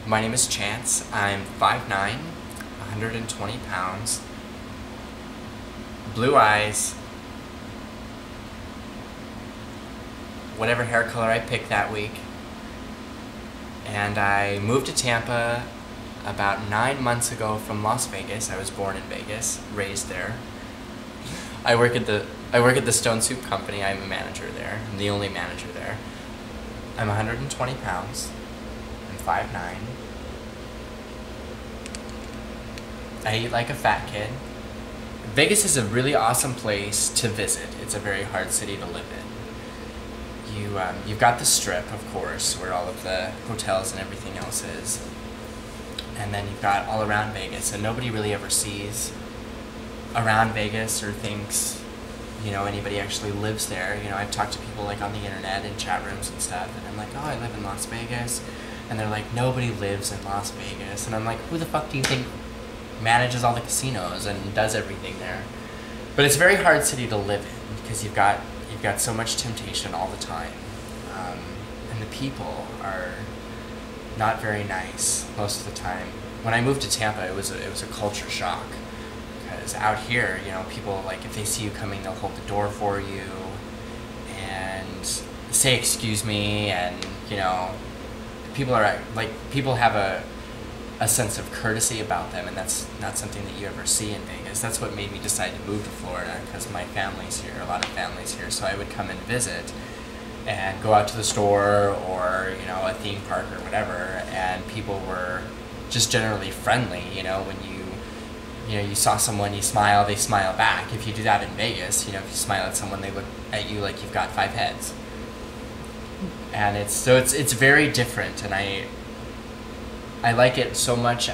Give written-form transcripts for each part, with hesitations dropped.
My name is Chance. I'm 5'9", 120 pounds, blue eyes, whatever hair color I picked that week. And I moved to Tampa about 9 months ago from Las Vegas. I was born in Vegas, raised there. I work at the Stone Soup Company. I'm a manager there. I'm the only manager there. I'm 120 pounds. I'm 5'9". I eat like a fat kid. Vegas is a really awesome place to visit. It's a very hard city to live in. You've got the Strip, of course, where all of the hotels and everything else is. And then you've got all around Vegas, and nobody really ever sees around Vegas or thinks, anybody actually lives there. I've talked to people like on the internet in chat rooms and stuff, and I'm like, oh, I live in Las Vegas. And they're like, nobody lives in Las Vegas. And I'm like, who the fuck do you think manages all the casinos and does everything there? But it's a very hard city to live in because you've got so much temptation all the time, and the people are not very nice most of the time. When I moved to Tampa, it was a culture shock because out here, people, like, if they see you coming, they'll hold the door for you and say excuse me, and people have a sense of courtesy about them, and that's not something that you ever see in Vegas. That's what made me decide to move to Florida, because my family's here, a lot of families here, so I would come and visit and go out to the store or, a theme park or whatever, and people were just generally friendly. When you saw someone, you smile, they smile back. If you do that in Vegas, if you smile at someone, they look at you like you've got 5 heads. And it's very different, and I like it so much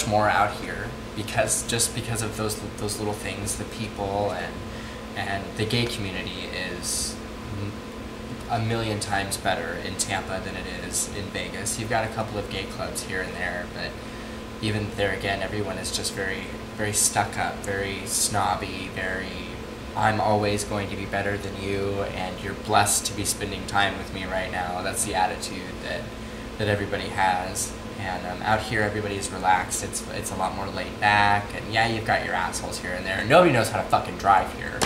more out here because of those little things. The people and the gay community is a million times better in Tampa than it is in Vegas. You've got a couple of gay clubs here and there, but even there again, everyone is just very, very stuck up, very snobby, very, I'm always going to be better than you, and you're blessed to be spending time with me right now. That's the attitude that everybody has. And out here, everybody's relaxed. It's a lot more laid back. And yeah, you've got your assholes here and there. Nobody knows how to fucking drive here.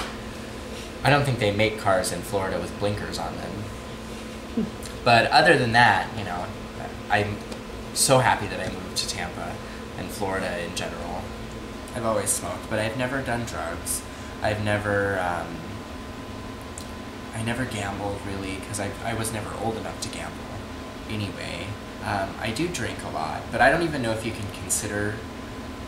I don't think they make cars in Florida with blinkers on them. But other than that, I'm so happy that I moved to Tampa and Florida in general. I've always smoked, but I've never done drugs. I never gambled, really, because I was never old enough to gamble anyway. I do drink a lot, but I don't even know if you can consider,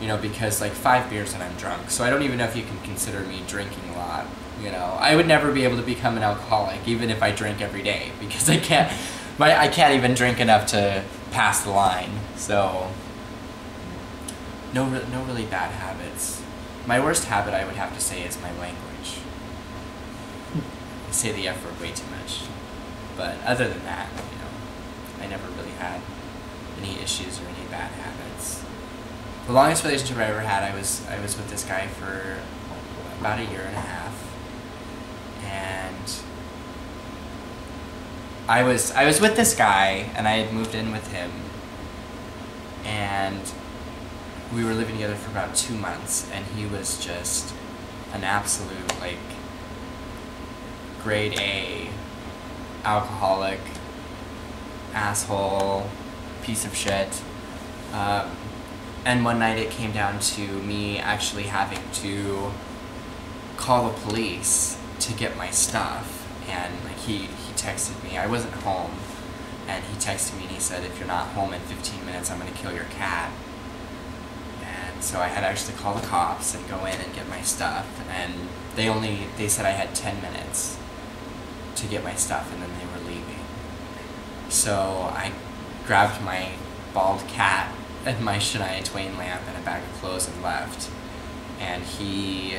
because like 5 beers and I'm drunk, so I don't even know if you can consider me drinking a lot. I would never be able to become an alcoholic, even if I drank every day, because I can't even drink enough to pass the line. So, no really bad habits. My worst habit, I would have to say, is my language. I say the F word way too much. But other than that, I never really had any issues or any bad habits. The longest relationship I ever had, I was with this guy for about 1.5 years. And I was with this guy, and I had moved in with him, and we were living together for about 2 months, and he was just an absolute, like, grade A alcoholic, asshole, piece of shit. And one night it came down to me actually having to call the police to get my stuff, and like he texted me. I wasn't home, and he texted me and he said, if you're not home in 15 minutes, I'm gonna kill your cat. And so I had to actually call the cops and go in and get my stuff, and they said I had 10 minutes to get my stuff, and then they were leaving. So I grabbed my bald cat and my Shania Twain lamp and a bag of clothes and left. And he,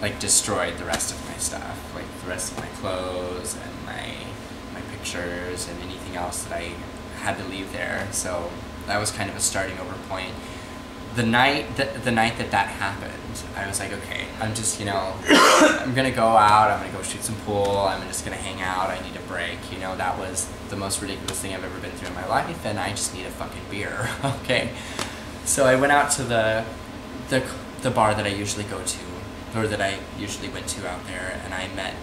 like, destroyed the rest of my stuff, like the rest of my clothes and my pictures and anything else that I had to leave there. So that was kind of a starting over point. The night that happened, I was like, okay, I'm just, I'm gonna go out, I'm gonna go shoot some pool, I'm just gonna hang out, I need a break. That was the most ridiculous thing I've ever been through in my life, and I just need a fucking beer. Okay, so I went out to the bar that I usually go to, or that I usually went to out there, and I met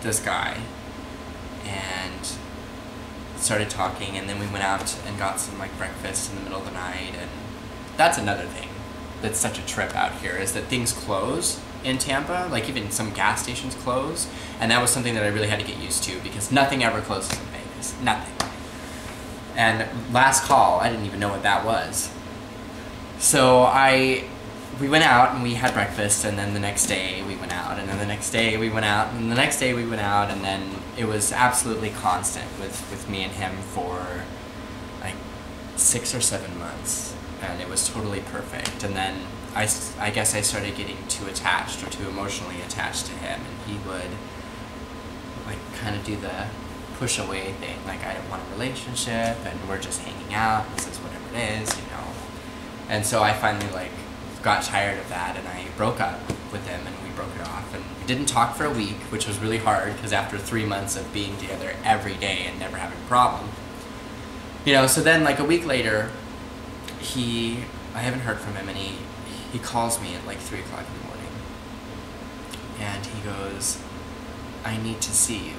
this guy and started talking, and then we went out and got some like breakfast in the middle of the night. And that's another thing that's such a trip out here, is that things close in Tampa. Like even some gas stations close, and that was something that I really had to get used to, because nothing ever closes in Vegas. Nothing. And last call, I didn't even know what that was. So we went out and we had breakfast, and then the next day we went out, and then the next day we went out, and the next day we went out, and then it was absolutely constant with me and him for like 6 or 7 months, and it was totally perfect. And then I guess I started getting too attached, or too emotionally attached to him, and he would like kind of do the push away thing, like I don't want a relationship, and we're just hanging out, this is whatever it is, you know. And so I finally like got tired of that, and I broke up with him, and we broke it off, and we didn't talk for a week, which was really hard, because after 3 months of being together every day and never having a problem, you know. So then like a week later, I haven't heard from him, and he calls me at like 3 o'clock in the morning, and he goes, I need to see you.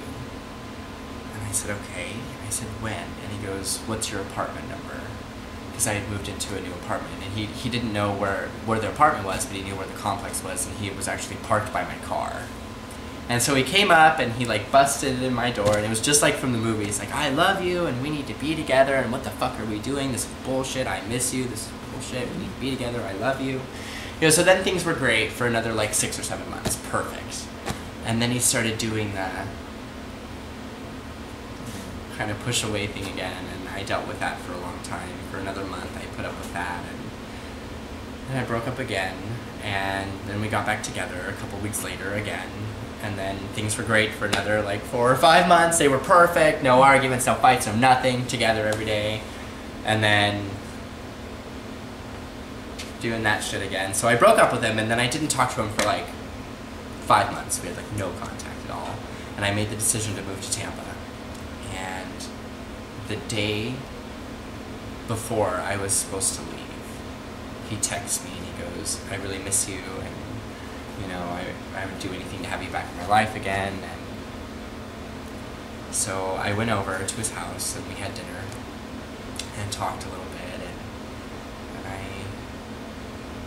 And I said, okay. I said, when? And he goes, what's your apartment number? Because I had moved into a new apartment, and he didn't know where the apartment was, but he knew where the complex was, and he was actually parked by my car. And so he came up, and he like busted in my door, and it was just like from the movies, like, I love you, and we need to be together, and what the fuck are we doing? This is bullshit, I miss you, this is bullshit, we need to be together, I love you. You know, so then things were great for another like 6 or 7 months, perfect. And then he started doing the kind of push away thing again, and I dealt with that for a long time. For another month I put up with that, and then I broke up again, and then we got back together a couple weeks later again, and then things were great for another like 4 or 5 months. They were perfect, no arguments, no fights, no nothing, together every day. And then doing that shit again. So I broke up with him, and then I didn't talk to him for like 5 months. We had like no contact at all, and I made the decision to move to Tampa. And the day before I was supposed to leave, he texts me and he goes, I really miss you, and you know, I would do anything to have you back in my life again. And so I went over to his house, and we had dinner and talked a little bit, and I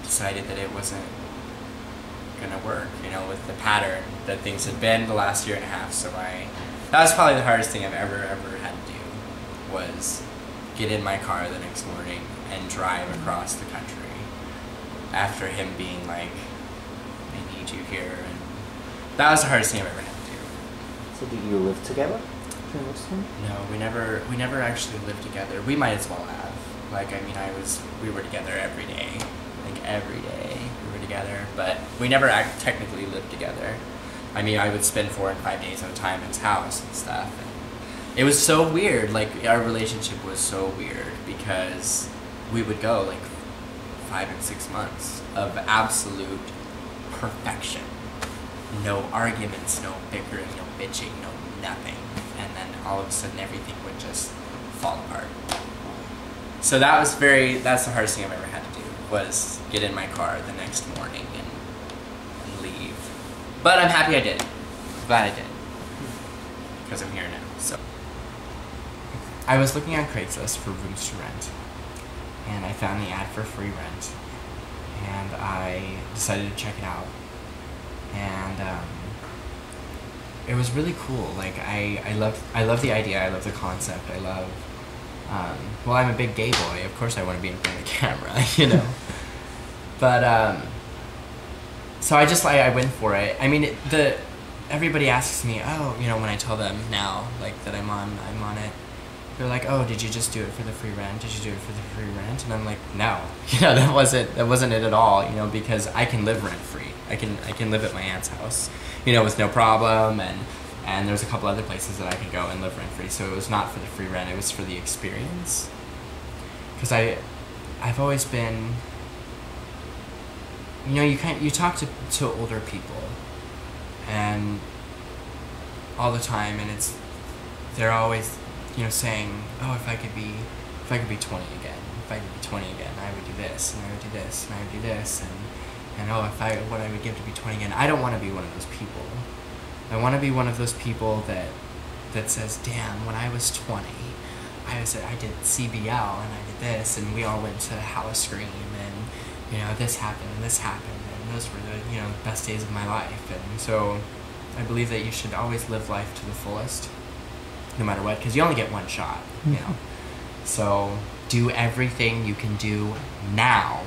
decided that it wasn't gonna work, you know, with the pattern that things had been the last year and a half. So that was probably the hardest thing I've ever had to do, was get in my car the next morning and drive across the country after him being like, I need you here. And that was the hardest thing I've ever had to do. So did you live together during this time? No, we never actually lived together. We might as well have. Like, I mean, we were together every day. Like every day we were together, but we never technically lived together. I mean, I would spend 4 and 5 days at a time in his house and stuff. And it was so weird. Like, our relationship was so weird, because we would go like 5 and 6 months of absolute perfection. No arguments, no bickering, no bitching, no nothing. And then all of a sudden everything would just fall apart. So that's the hardest thing I've ever had to do, was get in my car the next morning and leave. But I'm happy I did. Glad I did. Because I'm here now. So I was looking on Craigslist for rooms to rent, and I found the ad for free rent, and I decided to check it out. And it was really cool. Like, I love the idea, I love the concept, I love well, I'm a big gay boy, of course I want to be in front of the camera, you know. But so I went for it. I mean, everybody asks me, oh, you know, when I tell them now, like, that I'm on it, they're like, oh, did you just do it for the free rent? Did you do it for the free rent? And I'm like, no, you know, that wasn't it at all, you know, because I can live rent free. I can live at my aunt's house, you know, with no problem, and there's a couple other places that I could go and live rent free. So it was not for the free rent, it was for the experience. Because I've always been, you know, you talk to older people and all the time, and they're always, saying, oh, if I could be 20 again, if I could be 20 again, I would do this, and I would do this, and I would do this, and oh, what I would give to be 20 again. I don't want to be one of those people. I want to be one of those people that says, damn, when I was 20, I did CBL, and I did this, and we all went to House Scream, and, this happened, and this happened, and those were the, best days of my life. And so I believe that you should always live life to the fullest, no matter what, because you only get one shot, So do everything you can do now.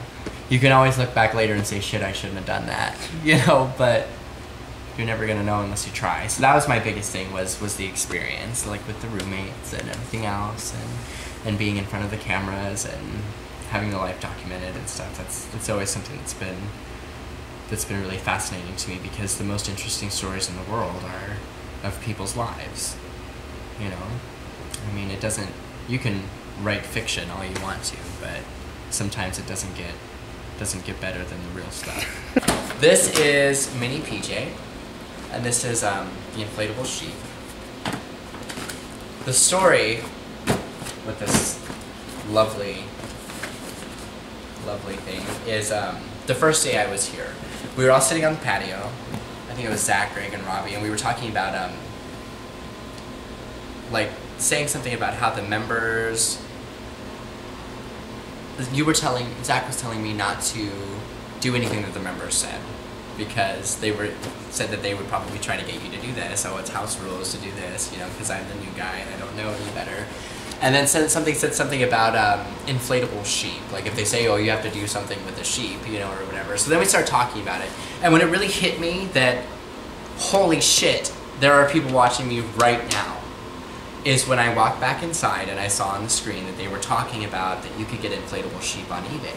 You can always look back later and say, shit, I shouldn't have done that, but you're never going to know unless you try. So that was my biggest thing was the experience, like with the roommates and everything else, and being in front of the cameras and having the life documented and stuff. That's always something that's been really fascinating to me, because the most interesting stories in the world are of people's lives. I mean, you can write fiction all you want to, but sometimes it doesn't get better than the real stuff. This is Mini PJ, and this is the Inflatable Sheep. The story with this lovely thing is the first day I was here. We were all sitting on the patio. I think it was Zach, Greg, and Robbie, and we were talking about saying something about how the members. Zach was telling me not to do anything that the members said, because they said that they would probably try to get you to do this. Oh, it's house rules to do this, because I'm the new guy and I don't know any better. And then said something about inflatable sheep. Like if they say, oh, you have to do something with a sheep, or whatever. So then we started talking about it. And when it really hit me that, holy shit, there are people watching me right now, is when I walked back inside and I saw on the screen that they were talking about that you could get inflatable sheep on eBay.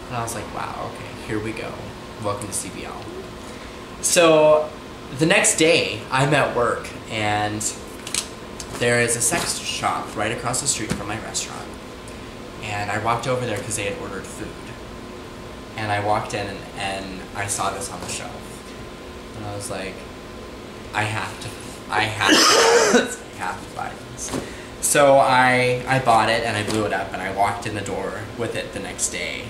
And I was like, wow, okay, here we go. Welcome to CBL. So the next day, I'm at work, and there is a sex shop right across the street from my restaurant. And I walked over there because they had ordered food. And I walked in and I saw this on the shelf. And I was like, I have to buy this. So I bought it and I blew it up, and I walked in the door with it the next day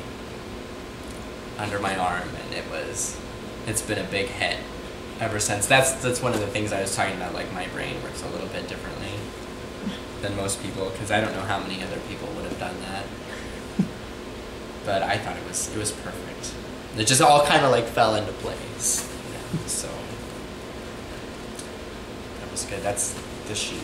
under my arm, and it's been a big hit ever since. That's one of the things I was talking about, like my brain works a little bit differently than most people, because I don't know how many other people would have done that. But I thought it was perfect. It just all kind of fell into place, so that was good. That's the sheep.